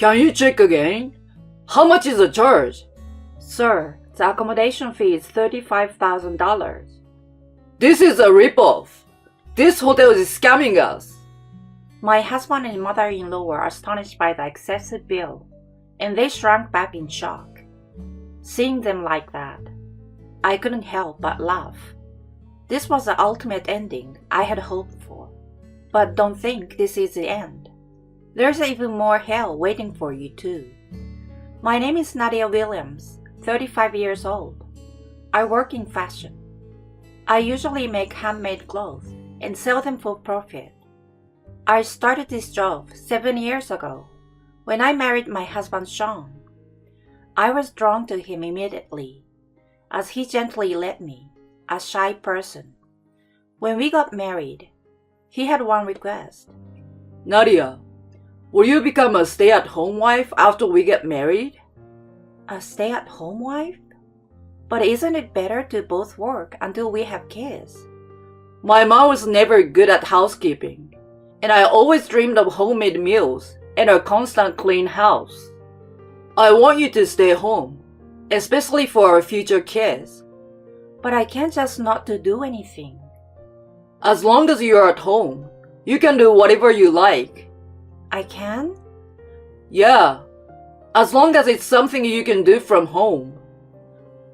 Can you check again? How much is the charge? Sir, the accommodation fee is $35,000. This is a ripoff. This hotel is scamming us. My husband and mother-in-law were astonished by the excessive bill, and they shrank back in shock. Seeing them like that, I couldn't help but laugh. This was the ultimate ending I had hoped for. But don't think this is the end. There's even more hell waiting for you too. My name is Nadia Williams, 35 years old. I work in fashion. I usually make handmade clothes and sell them for profit. I started this job 7 years ago when I married my husband Sean. I was drawn to him immediately as he gently led me, a shy person. When we got married, he had one request. Nadia, will you become a stay-at-home wife after we get married? A stay-at-home wife? But isn't it better to both work until we have kids? My mom was never good at housekeeping, and I always dreamed of homemade meals and a constant clean house. I want you to stay home, especially for our future kids. But I can't just not to do anything. As long as you're at home, you can do whatever you like. I can? Yeah, as long as it's something you can do from home.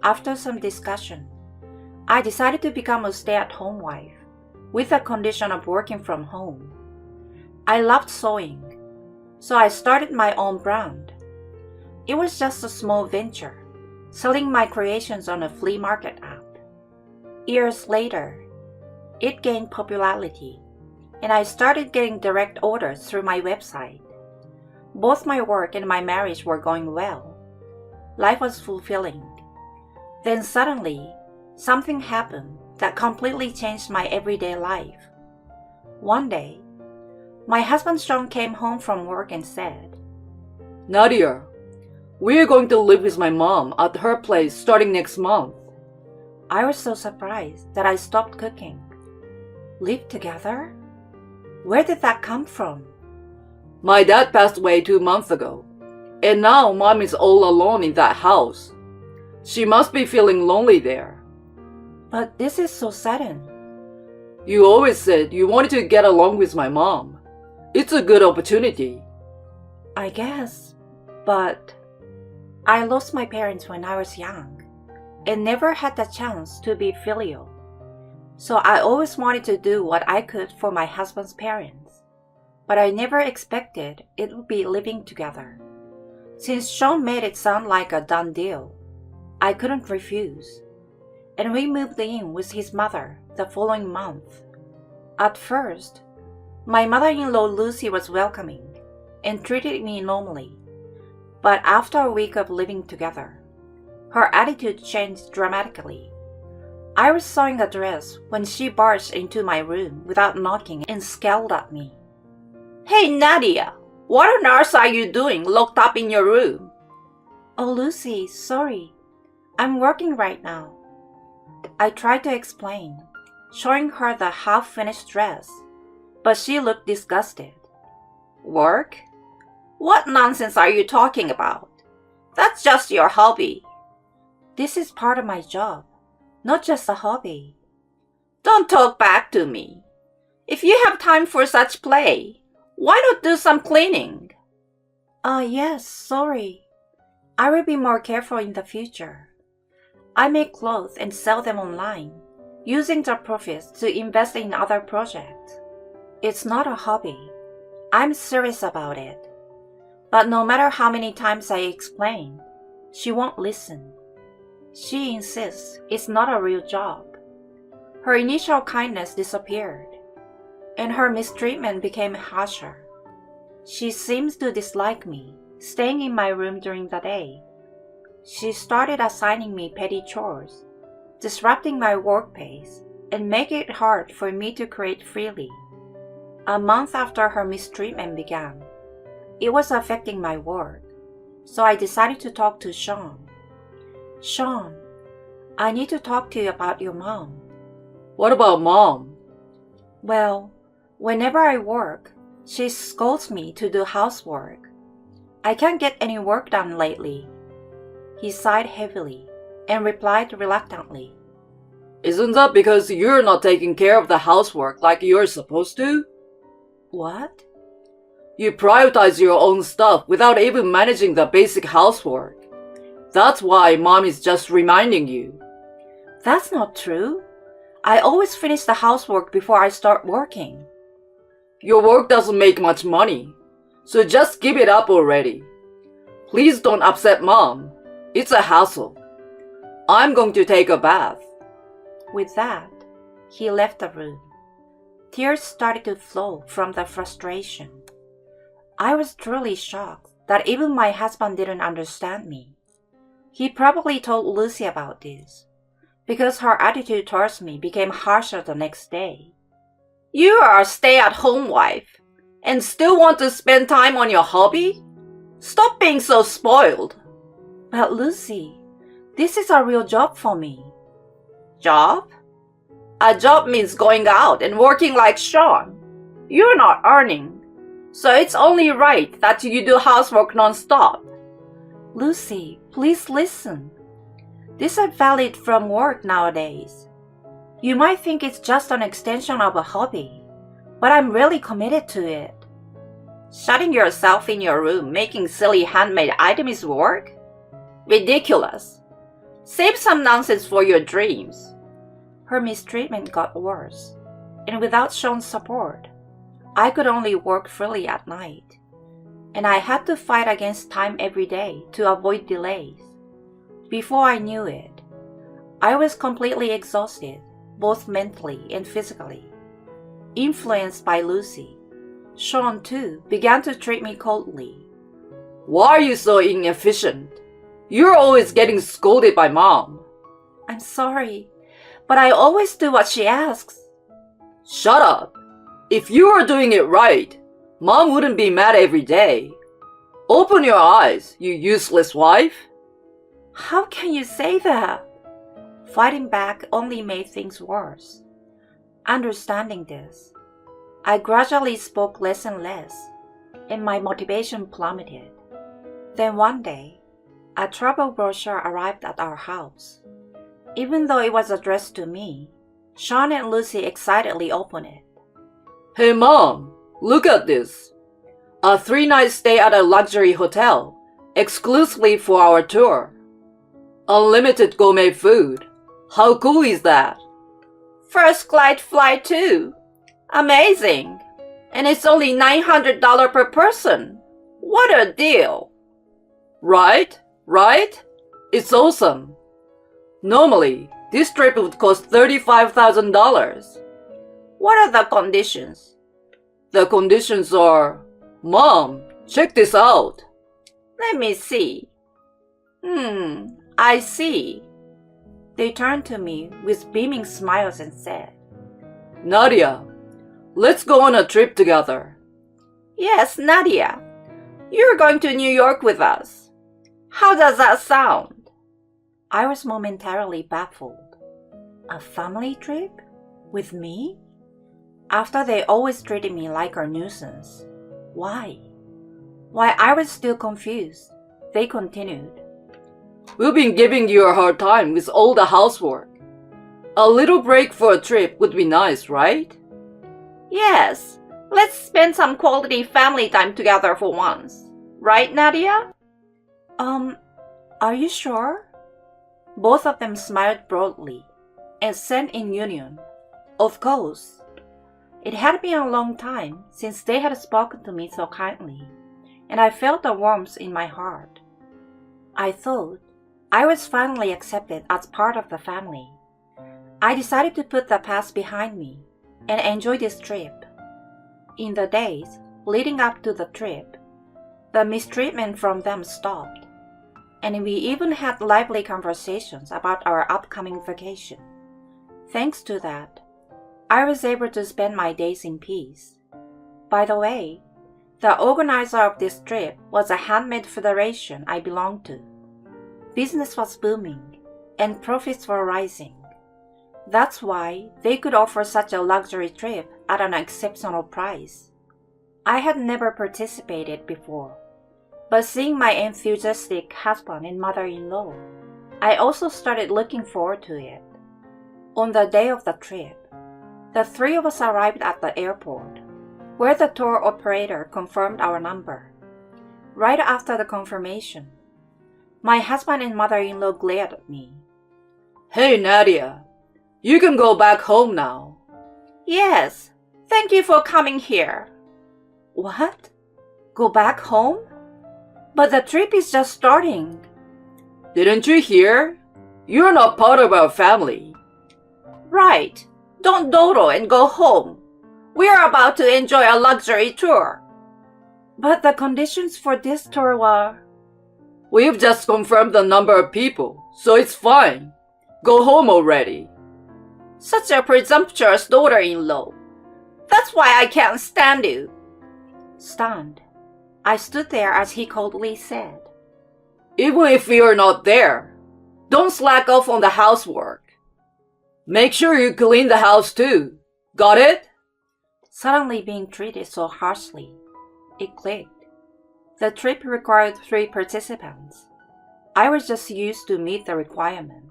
After some discussion, I decided to become a stay-at-home wife with the condition of working from home. I loved sewing, so I started my own brand. It was just a small venture, selling my creations on a flea market app. Years later, it gained popularity, and I started getting direct orders through my website. Both my work and my marriage were going well. Life was fulfilling. Then suddenly, something happened that completely changed my everyday life. One day, my husband Sean came home from work and said, Nadia, we're going to live with my mom at her place starting next month. I was so surprised that I stopped cooking. Live together? Where did that come from? My dad passed away 2 months ago, and now mom is all alone in that house. She must be feeling lonely there. But this is so sudden. You always said you wanted to get along with my mom. It's a good opportunity. I guess, but I lost my parents when I was young and never had the chance to be filial. So I always wanted to do what I could for my husband's parents, but I never expected it would be living together. Since Sean made it sound like a done deal, I couldn't refuse, and we moved in with his mother the following month. At first, my mother-in-law Lucy was welcoming and treated me normally, but after a week of living together, her attitude changed dramatically. I was sewing a dress when she barged into my room without knocking and scowled at me. Hey Nadia, what on earth are you doing locked up in your room? Oh Lucy, sorry. I'm working right now. I tried to explain, showing her the half-finished dress, but she looked disgusted. Work? What nonsense are you talking about? That's just your hobby. This is part of my job, not just a hobby. Don't talk back to me. If you have time for such play, why not do some cleaning? Yes, sorry. I will be more careful in the future. I make clothes and sell them online, using the profits to invest in other projects. It's not a hobby. I'm serious about it. But no matter how many times I explain, she won't listen. She insists it's not a real job. Her initial kindness disappeared, and her mistreatment became harsher. She seems to dislike me, staying in my room during the day. She started assigning me petty chores, disrupting my work pace, and making it hard for me to create freely. A month after her mistreatment began, it was affecting my work, so I decided to talk to Sean. Sean, I need to talk to you about your mom. What about mom? Well, whenever I work, she scolds me to do housework. I can't get any work done lately. He sighed heavily and replied reluctantly. Isn't that because you're not taking care of the housework like you're supposed to? What? You prioritize your own stuff without even managing the basic housework. That's why Mom is just reminding you. That's not true. I always finish the housework before I start working. Your work doesn't make much money, so just give it up already. Please don't upset Mom. It's a hassle. I'm going to take a bath. With that, he left the room. Tears started to flow from the frustration. I was truly shocked that even my husband didn't understand me. He probably told Lucy about this, because her attitude towards me became harsher the next day. You are a stay-at-home wife and still want to spend time on your hobby? Stop being so spoiled. But Lucy, this is a real job for me. Job? A job means going out and working like Sean. You're not earning, so it's only right that you do housework non-stop. Lucy, please listen. This is valid from work nowadays. You might think it's just an extension of a hobby, but I'm really committed to it. Shutting yourself in your room making silly handmade items work? Ridiculous. Save some nonsense for your dreams. Her mistreatment got worse, and without Sean's support, I could only work freely at night, and I had to fight against time every day to avoid delays. Before I knew it, I was completely exhausted, both mentally and physically. Influenced by Lucy, Sean too began to treat me coldly. Why are you so inefficient? You're always getting scolded by Mom. I'm sorry, but I always do what she asks. Shut up. If you were doing it right, Mom wouldn't be mad every day. Open your eyes, you useless wife. How can you say that? Fighting back only made things worse. Understanding this, I gradually spoke less and less, and my motivation plummeted. Then one day, a travel brochure arrived at our house. Even though it was addressed to me, Sean and Lucy excitedly opened it. Hey Mom, look at this. A 3-night stay at a luxury hotel, exclusively for our tour. Unlimited gourmet food. How cool is that? First class flight too. Amazing. And it's only $900 per person. What a deal. Right? It's awesome. Normally, this trip would cost $35,000. What are the conditions? The conditions are, Mom, check this out. Let me see. I see. They turned to me with beaming smiles and said, Nadia, let's go on a trip together. Yes, Nadia. You're going to New York with us. How does that sound? I was momentarily baffled. A family trip? With me? After they always treated me like a nuisance. Why? While I was still confused, they continued. We've been giving you a hard time with all the housework. A little break for a trip would be nice, right? Yes, let's spend some quality family time together for once. Right, Nadia? Are you sure? Both of them smiled broadly and said in union, Of course. It had been a long time since they had spoken to me so kindly, and I felt the warmth in my heart. I thought I was finally accepted as part of the family. I decided to put the past behind me and enjoy this trip. In the days leading up to the trip, the mistreatment from them stopped, and we even had lively conversations about our upcoming vacation. Thanks to that, I was able to spend my days in peace. By the way, the organizer of this trip was a handmade federation I belonged to. Business was booming, and profits were rising. That's why they could offer such a luxury trip at an exceptional price. I had never participated before, But seeing my enthusiastic husband and mother-in-law, I also started looking forward to it. On the day of the trip, the three of us arrived at the airport, where the tour operator confirmed our number. Right after the confirmation, my husband and mother-in-law glared at me. Hey Nadia, you can go back home now. Yes, thank you for coming here. What? Go back home? But the trip is just starting. Didn't you hear? You're not part of our family. Right. Don't dawdle and go home. We are about to enjoy a luxury tour. But the conditions for this tour were... We've just confirmed the number of people, so it's fine. Go home already. Such a presumptuous daughter-in-law. That's why I can't stand you. Stunned, I stood there as he coldly said, Even if you're not there, don't slack off on the housework. Make sure you clean the house too. Got it? Suddenly being treated so harshly, it clicked. The trip required 3 participants. I was just used to meet the requirement.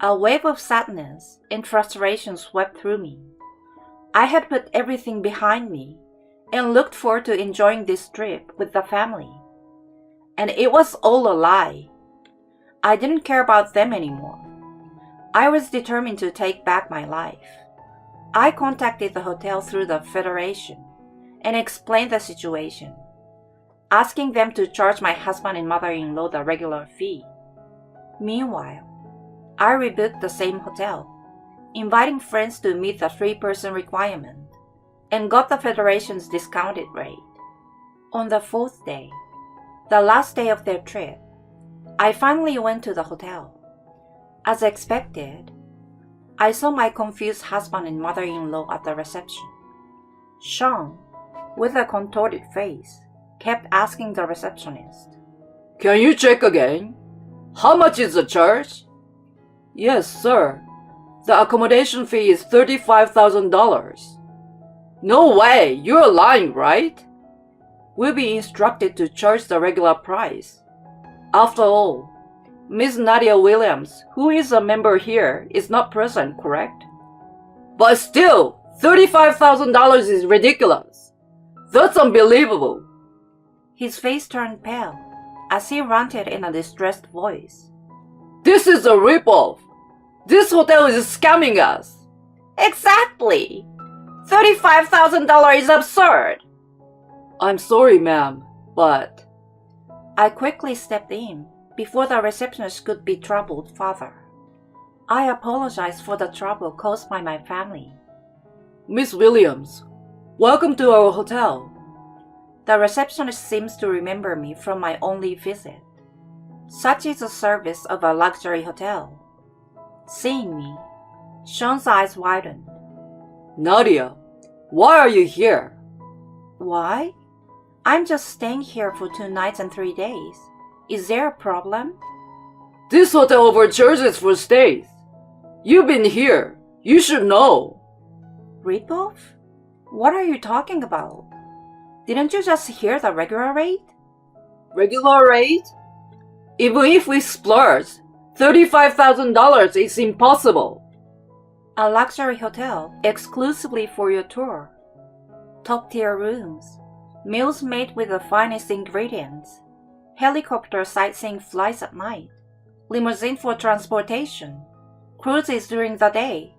A wave of sadness and frustration swept through me. I had put everything behind me and looked forward to enjoying this trip with the family. And it was all a lie. I didn't care about them anymore. I was determined to take back my life. I contacted the hotel through the Federation and explained the situation, asking them to charge my husband and mother-in-law the regular fee. Meanwhile, I rebooked the same hotel, inviting friends to meet the 3-person requirement, and got the Federation's discounted rate. On the 4th day, the last day of their trip, I finally went to the hotel. As expected, I saw my confused husband and mother-in-law at the reception. Sean, with a contorted face, kept asking the receptionist, Can you check again? How much is the charge? Yes, sir. The accommodation fee is $35,000. No way! You're lying, right? We'll be instructed to charge the regular price. After all, Miss Nadia Williams, who is a member here, is not present, correct? But still, $35,000 is ridiculous. That's unbelievable. His face turned pale as he ranted in a distressed voice. This is a ripoff. This hotel is scamming us. Exactly. $35,000 is absurd. I'm sorry, ma'am, but... I quickly stepped in before the receptionist could be troubled further. I apologized for the trouble caused by my family. Miss Williams, welcome to our hotel. The receptionist seems to remember me from my only visit. Such is the service of a luxury hotel. Seeing me, Sean's eyes widened. Nadia, why are you here? Why? I'm just staying here for 2 nights and 3 days. Is there a problem? This hotel overcharges for stays. You've been here. You should know. Ripoff? What are you talking about? Didn't you just hear the regular rate? Regular rate? Even if we splurge, $35,000 is impossible. A luxury hotel exclusively for your tour. Top-tier rooms, meals made with the finest ingredients, helicopter sightseeing flights at night, limousine for transportation, cruises during the day.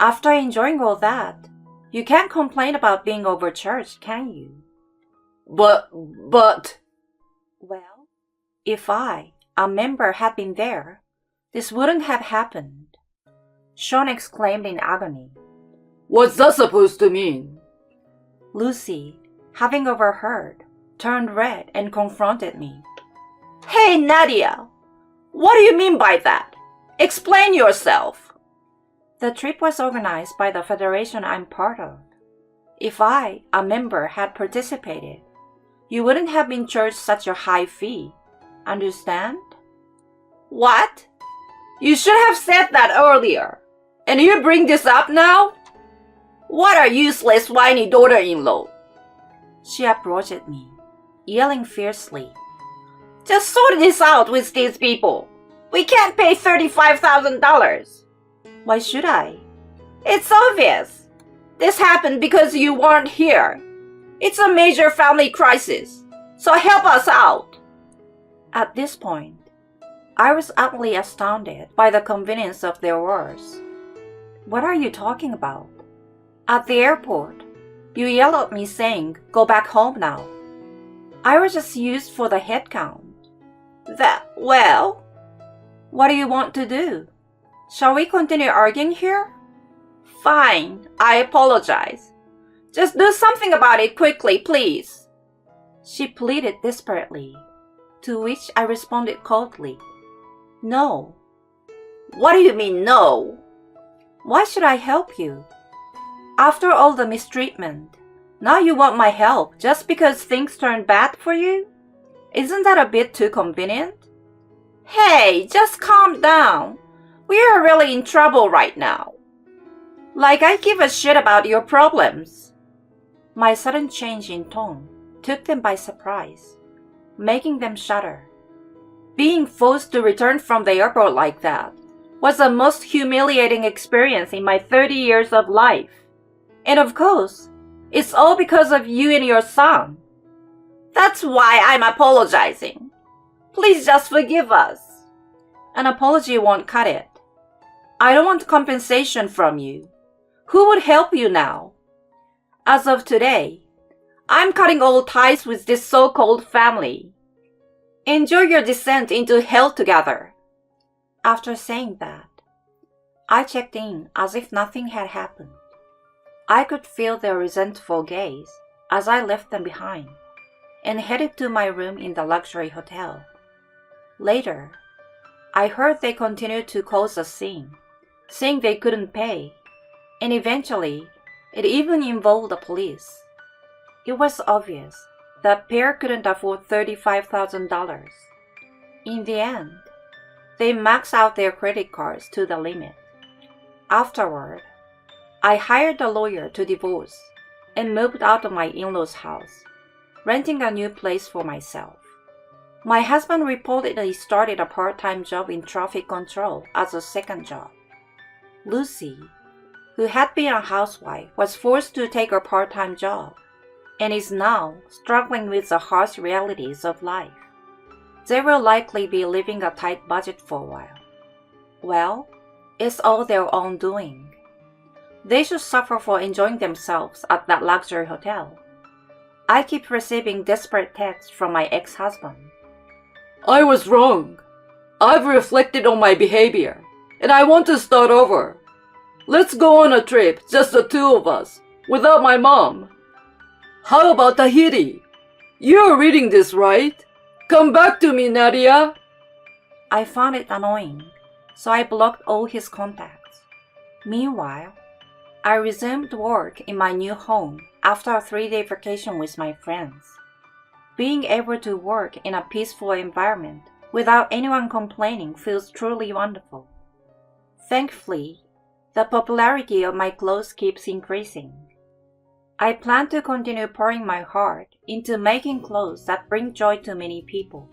After enjoying all that, you can't complain about being overcharged, can you? But... Well, if I, a member, had been there, this wouldn't have happened. Sean exclaimed in agony. What's that supposed to mean? Lucy, having overheard, turned red and confronted me. Hey, Nadia! What do you mean by that? Explain yourself! The trip was organized by the federation I'm part of. If I, a member, had participated, you wouldn't have been charged such a high fee. Understand? What? You should have said that earlier. And you bring this up now? What a useless, whiny daughter-in-law. She approached me, yelling fiercely. Just sort this out with these people. We can't pay $35,000. Why should I? It's obvious. This happened because you weren't here. It's a major family crisis, so help us out. At this point, I was utterly astounded by the convenience of their words. What are you talking about? At the airport, you yelled at me saying, "Go back home now." I was just used for the head count. Well, what do you want to do? Shall we continue arguing here? Fine, I apologize. Just do something about it quickly, please. She pleaded desperately, to which I responded coldly. No. What do you mean, no? Why should I help you? After all the mistreatment, now you want my help just because things turned bad for you? Isn't that a bit too convenient? Hey, just calm down. We are really in trouble right now. Like I give a shit about your problems. My sudden change in tone took them by surprise, making them shudder. Being forced to return from the airport like that was the most humiliating experience in my 30 years of life. And of course, it's all because of you and your son. That's why I'm apologizing. Please just forgive us. An apology won't cut it. I don't want compensation from you. Who would help you now? As of today, I'm cutting all ties with this so-called family. Enjoy your descent into hell together. After saying that, I checked in as if nothing had happened. I could feel their resentful gaze as I left them behind and headed to my room in the luxury hotel. Later, I heard they continued to cause a scene, saying they couldn't pay, and eventually, it even involved the police. It was obvious that pair couldn't afford $35,000. In the end, they maxed out their credit cards to the limit. Afterward, I hired a lawyer to divorce and moved out of my in-laws' house, renting a new place for myself. My husband reportedly started a part-time job in traffic control as a second job. Lucy, who had been a housewife, was forced to take a part-time job and is now struggling with the harsh realities of life. They will likely be living a tight budget for a while. Well, it's all their own doing. They should suffer for enjoying themselves at that luxury hotel. I keep receiving desperate texts from my ex-husband. I was wrong. I've reflected on my behavior, and I want to start over. Let's go on a trip, just the two of us, without my mom. How about Tahiti? You're reading this, right? Come back to me, Nadia. I found it annoying, so I blocked all his contacts. Meanwhile, I resumed work in my new home after a 3-day vacation with my friends. Being able to work in a peaceful environment without anyone complaining feels truly wonderful. Thankfully, the popularity of my clothes keeps increasing. I plan to continue pouring my heart into making clothes that bring joy to many people.